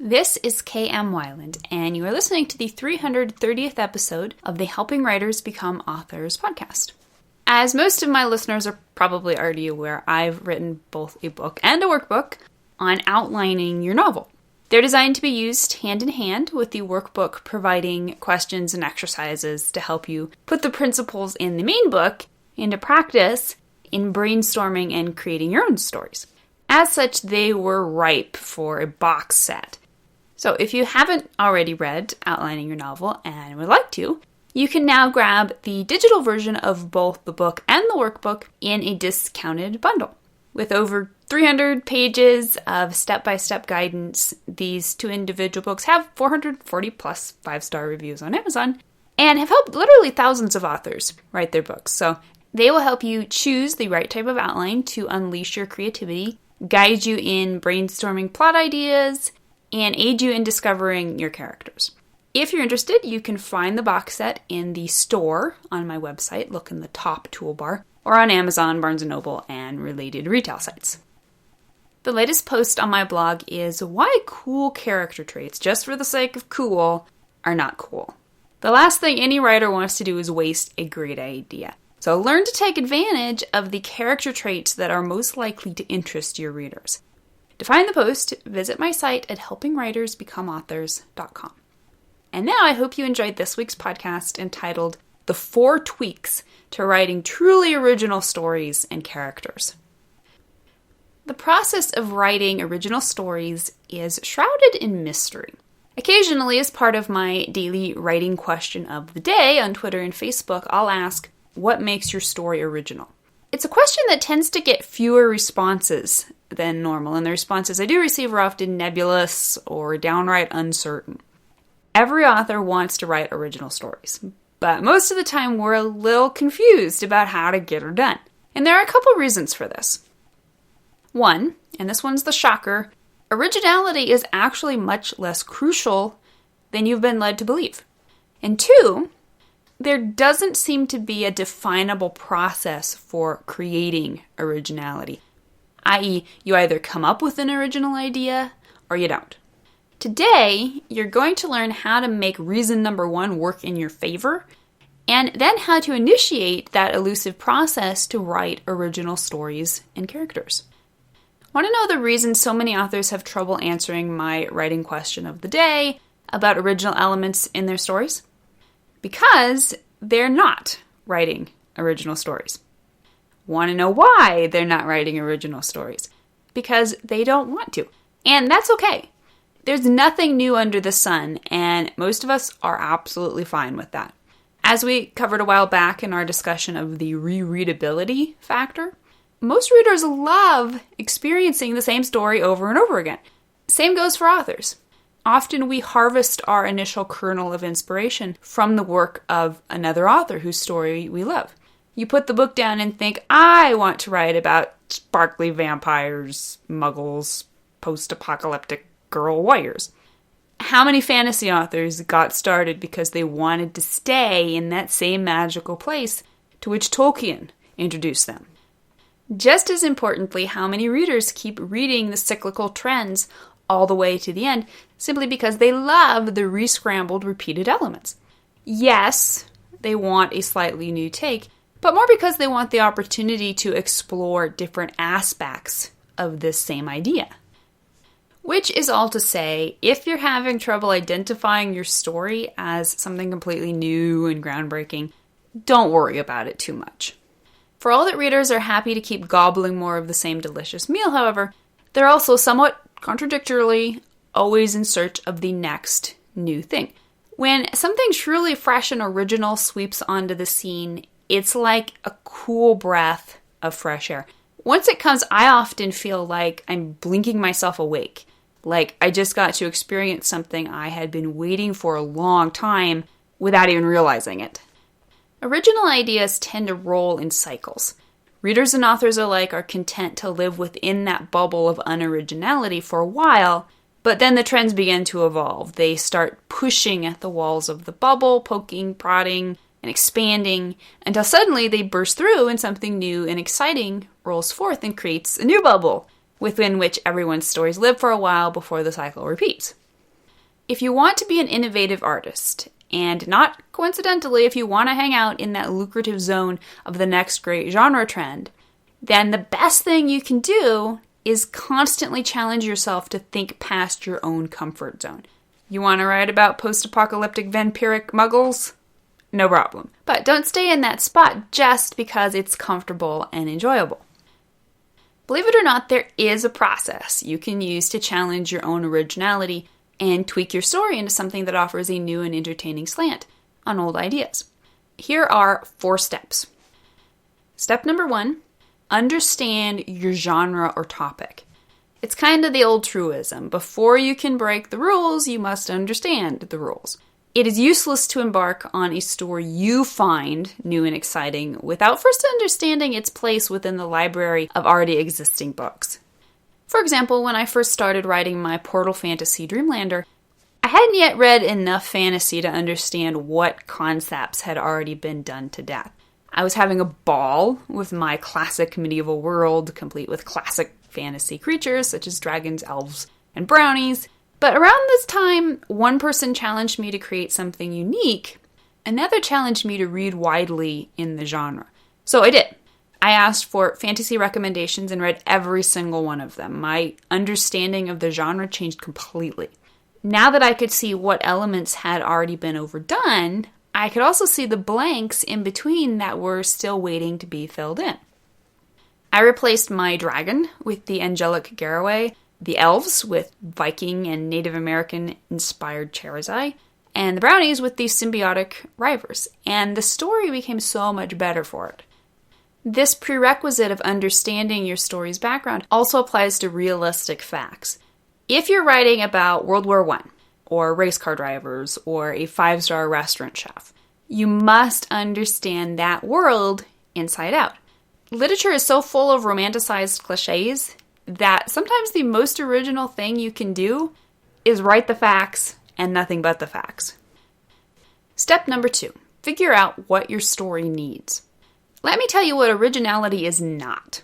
This is KM Weiland, and you are listening to the 330th episode of the Helping Writers Become Authors podcast. As most of my listeners are probably already aware, I've written both a book and a workbook on outlining your novel. They're designed to be used hand in hand with the workbook, providing questions and exercises to help you put the principles in the main book into practice in brainstorming and creating your own stories. As such, they were ripe for a box set. So if you haven't already read Outlining Your Novel and would like to, you can now grab the digital version of both the book and the workbook in a discounted bundle. With over 300 pages of step-by-step guidance, these two individual books have 440 plus 5-star reviews on Amazon and have helped literally thousands of authors write their books. So they will help you choose the right type of outline to unleash your creativity, guide you in brainstorming plot ideas, and aid you in discovering your characters. If you're interested, you can find the box set in the store on my website, look in the top toolbar, or on Amazon, Barnes & Noble, and related retail sites. The latest post on my blog is why cool character traits, just for the sake of cool, are not cool. The last thing any writer wants to do is waste a great idea. So learn to take advantage of the character traits that are most likely to interest your readers. To find the post, visit my site at helpingwritersbecomeauthors.com. And now I hope you enjoyed this week's podcast entitled The 4 Tweaks to Writing Truly Original Stories and Characters. The process of writing original stories is shrouded in mystery. Occasionally, as part of my daily writing question of the day on Twitter and Facebook, I'll ask, what makes your story original? It's a question that tends to get fewer responses than normal, and the responses I do receive are often nebulous or downright uncertain. Every author wants to write original stories, but most of the time we're a little confused about how to get her done. And there are a couple reasons for this. One, and this one's the shocker, originality is actually much less crucial than you've been led to believe. And two, there doesn't seem to be a definable process for creating originality, i.e., you either come up with an original idea or you don't. Today, you're going to learn how to make reason number 1 work in your favor, and then how to initiate that elusive process to write original stories and characters. Want to know the reason so many authors have trouble answering my writing question of the day about original elements in their stories? Because they're not writing original stories. Want to know why they're not writing original stories? Because they don't want to. And that's okay. There's nothing new under the sun, and most of us are absolutely fine with that. As we covered a while back in our discussion of the rereadability factor, most readers love experiencing the same story over and over again. Same goes for authors. Often we harvest our initial kernel of inspiration from the work of another author whose story we love. You put the book down and think, I want to write about sparkly vampires, muggles, post-apocalyptic girl warriors. How many fantasy authors got started because they wanted to stay in that same magical place to which Tolkien introduced them? Just as importantly, how many readers keep reading the cyclical trends all the way to the end simply because they love the re-scrambled, repeated elements? Yes, they want a slightly new take, but more because they want the opportunity to explore different aspects of this same idea. Which is all to say, if you're having trouble identifying your story as something completely new and groundbreaking, don't worry about it too much. For all that readers are happy to keep gobbling more of the same delicious meal, however, they're also somewhat contradictorily always in search of the next new thing. When something truly fresh and original sweeps onto the scene, it's like a cool breath of fresh air. Once it comes, I often feel like I'm blinking myself awake. Like I just got to experience something I had been waiting for a long time without even realizing it. Original ideas tend to roll in cycles. Readers and authors alike are content to live within that bubble of unoriginality for a while, but then the trends begin to evolve. They start pushing at the walls of the bubble, poking, prodding, and expanding, until suddenly they burst through and something new and exciting rolls forth and creates a new bubble, within which everyone's stories live for a while before the cycle repeats. If you want to be an innovative artist, and not coincidentally, if you want to hang out in that lucrative zone of the next great genre trend, then the best thing you can do is constantly challenge yourself to think past your own comfort zone. You want to write about post-apocalyptic vampiric muggles? No problem. But don't stay in that spot just because it's comfortable and enjoyable. Believe it or not, there is a process you can use to challenge your own originality and tweak your story into something that offers a new and entertaining slant on old ideas. Here are 4 steps. Step number 1, understand your genre or topic. It's kind of the old truism. Before you can break the rules, you must understand the rules. It is useless to embark on a story you find new and exciting without first understanding its place within the library of already existing books. For example, when I first started writing my Portal Fantasy Dreamlander, I hadn't yet read enough fantasy to understand what concepts had already been done to death. I was having a ball with my classic medieval world, complete with classic fantasy creatures such as dragons, elves, and brownies. But around this time, one person challenged me to create something unique. Another challenged me to read widely in the genre. So I did. I asked for fantasy recommendations and read every single one of them. My understanding of the genre changed completely. Now that I could see what elements had already been overdone, I could also see the blanks in between that were still waiting to be filled in. I replaced my dragon with the angelic Garraway, the elves with Viking and Native American-inspired Cherazai, and the brownies with the symbiotic Rivers, and the story became so much better for it. This prerequisite of understanding your story's background also applies to realistic facts. If you're writing about World War I, or race car drivers, or a 5-star restaurant chef, you must understand that world inside out. Literature is so full of romanticized cliches that sometimes the most original thing you can do is write the facts and nothing but the facts. Step number 2, figure out what your story needs. Let me tell you what originality is not.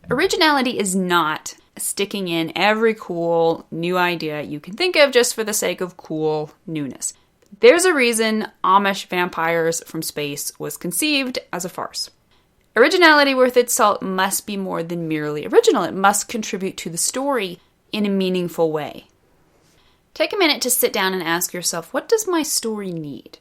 Originality is not sticking in every cool new idea you can think of just for the sake of cool newness. There's a reason Amish Vampires from Space was conceived as a farce. Originality worth its salt must be more than merely original. It must contribute to the story in a meaningful way. Take a minute to sit down and ask yourself, what does my story need?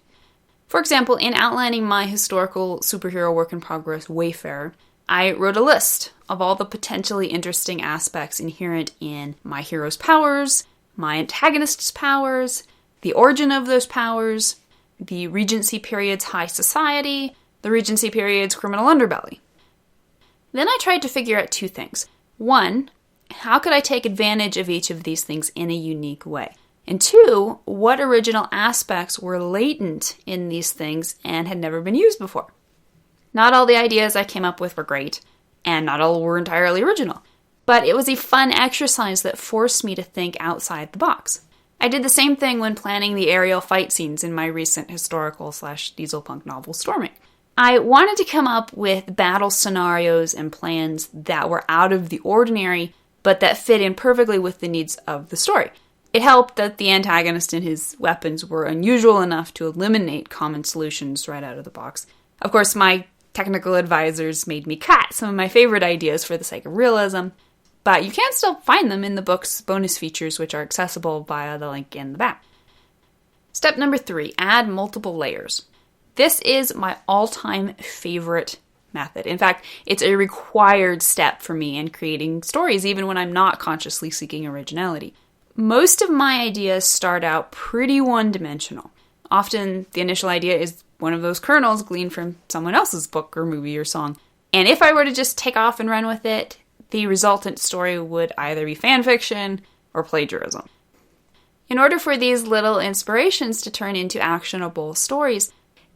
For example, in outlining my historical superhero work in progress, Wayfarer, I wrote a list of all the potentially interesting aspects inherent in my hero's powers, my antagonist's powers, the origin of those powers, the Regency period's high society, the Regency period's criminal underbelly. Then I tried to figure out 2 things. 1, how could I take advantage of each of these things in a unique way? And 2, what original aspects were latent in these things and had never been used before? Not all the ideas I came up with were great, and not all were entirely original, but it was a fun exercise that forced me to think outside the box. I did the same thing when planning the aerial fight scenes in my recent historical/dieselpunk novel, Storming. I wanted to come up with battle scenarios and plans that were out of the ordinary, but that fit in perfectly with the needs of the story. It helped that the antagonist and his weapons were unusual enough to eliminate common solutions right out of the box. Of course, my technical advisors made me cut some of my favorite ideas for the sake of realism, but you can still find them in the book's bonus features, which are accessible via the link in the back. Step number 3, add multiple layers. This is my all-time favorite method. In fact, it's a required step for me in creating stories, even when I'm not consciously seeking originality. Most of my ideas start out pretty one-dimensional. Often, the initial idea is one of those kernels gleaned from someone else's book or movie or song. And if I were to just take off and run with it, the resultant story would either be fan fiction or plagiarism. In order for these little inspirations to turn into actionable stories,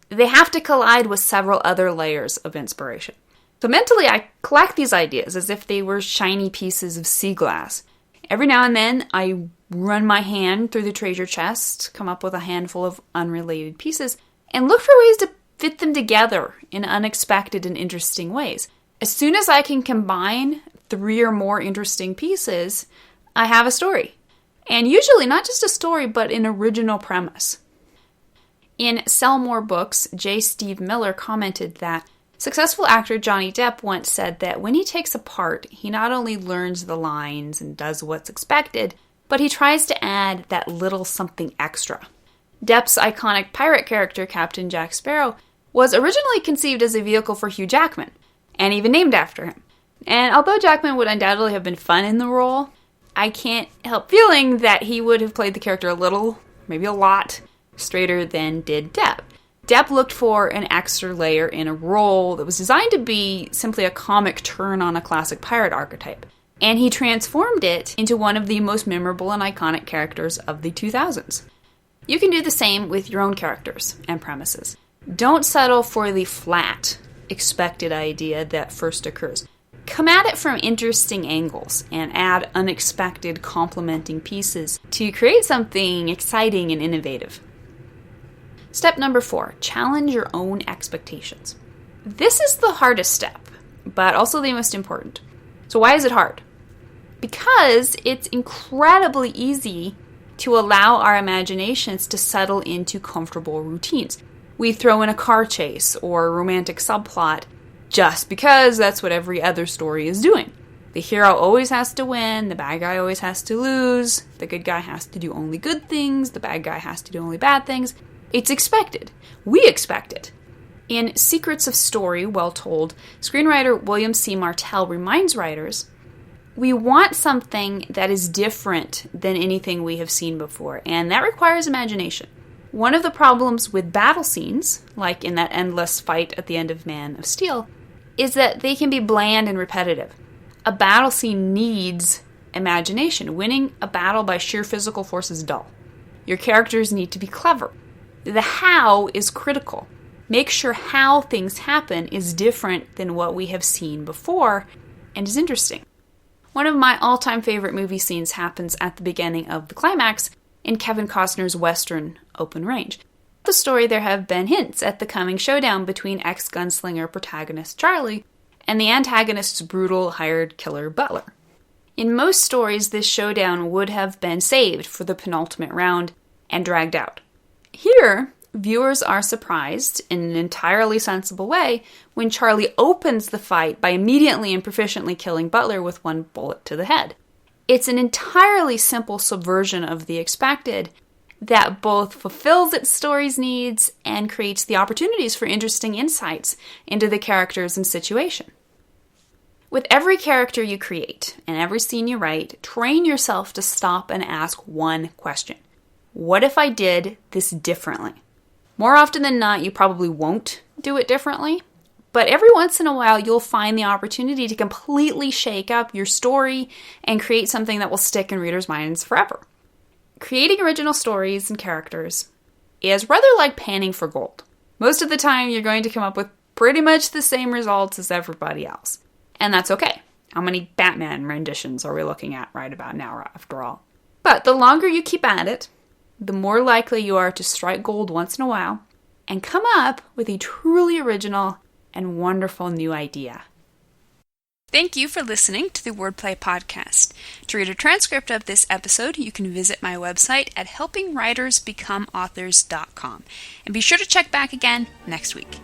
they have to collide with several other layers of inspiration. So mentally, I collect these ideas as if they were shiny pieces of sea glass. Every now and then, I run my hand through the treasure chest, come up with a handful of unrelated pieces, and look for ways to fit them together in unexpected and interesting ways. As soon as I can combine 3 or more interesting pieces, I have a story. And usually not just a story, but an original premise. In Sell More Books, J. Steve Miller commented that successful actor Johnny Depp once said that when he takes a part, he not only learns the lines and does what's expected, but he tries to add that little something extra. Depp's iconic pirate character, Captain Jack Sparrow, was originally conceived as a vehicle for Hugh Jackman, and even named after him. And although Jackman would undoubtedly have been fun in the role, I can't help feeling that he would have played the character a little, maybe a lot, straighter than did Depp. Depp looked for an extra layer in a role that was designed to be simply a comic turn on a classic pirate archetype, and he transformed it into one of the most memorable and iconic characters of the 2000s. You can do the same with your own characters and premises. Don't settle for the flat, expected idea that first occurs. Come at it from interesting angles and add unexpected complementing pieces to create something exciting and innovative. Step number 4, challenge your own expectations. This is the hardest step, but also the most important. So why is it hard? Because it's incredibly easy to allow our imaginations to settle into comfortable routines. We throw in a car chase or a romantic subplot just because that's what every other story is doing. The hero always has to win, the bad guy always has to lose, the good guy has to do only good things, the bad guy has to do only bad things. It's expected. We expect it. In Secrets of Story, Well Told, screenwriter William C. Martell reminds writers, we want something that is different than anything we have seen before, and that requires imagination. One of the problems with battle scenes, like in that endless fight at the end of Man of Steel, is that they can be bland and repetitive. A battle scene needs imagination. Winning a battle by sheer physical force is dull. Your characters need to be clever. The how is critical. Make sure how things happen is different than what we have seen before and is interesting. One of my all-time favorite movie scenes happens at the beginning of the climax in Kevin Costner's Western Open Range. The story, there have been hints at the coming showdown between ex-gunslinger protagonist Charlie and the antagonist's brutal hired killer Butler. In most stories, this showdown would have been saved for the penultimate round and dragged out. Here, viewers are surprised in an entirely sensible way when Charlie opens the fight by immediately and proficiently killing Butler with one bullet to the head. It's an entirely simple subversion of the expected that both fulfills its story's needs and creates the opportunities for interesting insights into the characters and situation. With every character you create and every scene you write, train yourself to stop and ask one question. What if I did this differently? More often than not, you probably won't do it differently, but every once in a while, you'll find the opportunity to completely shake up your story and create something that will stick in readers' minds forever. Creating original stories and characters is rather like panning for gold. Most of the time, you're going to come up with pretty much the same results as everybody else. And that's okay. How many Batman renditions are we looking at right about now, after all? But the longer you keep at it, the more likely you are to strike gold once in a while and come up with a truly original and wonderful new idea. Thank you for listening to the Wordplay Podcast. To read a transcript of this episode, you can visit my website at helpingwritersbecomeauthors.com. And be sure to check back again next week.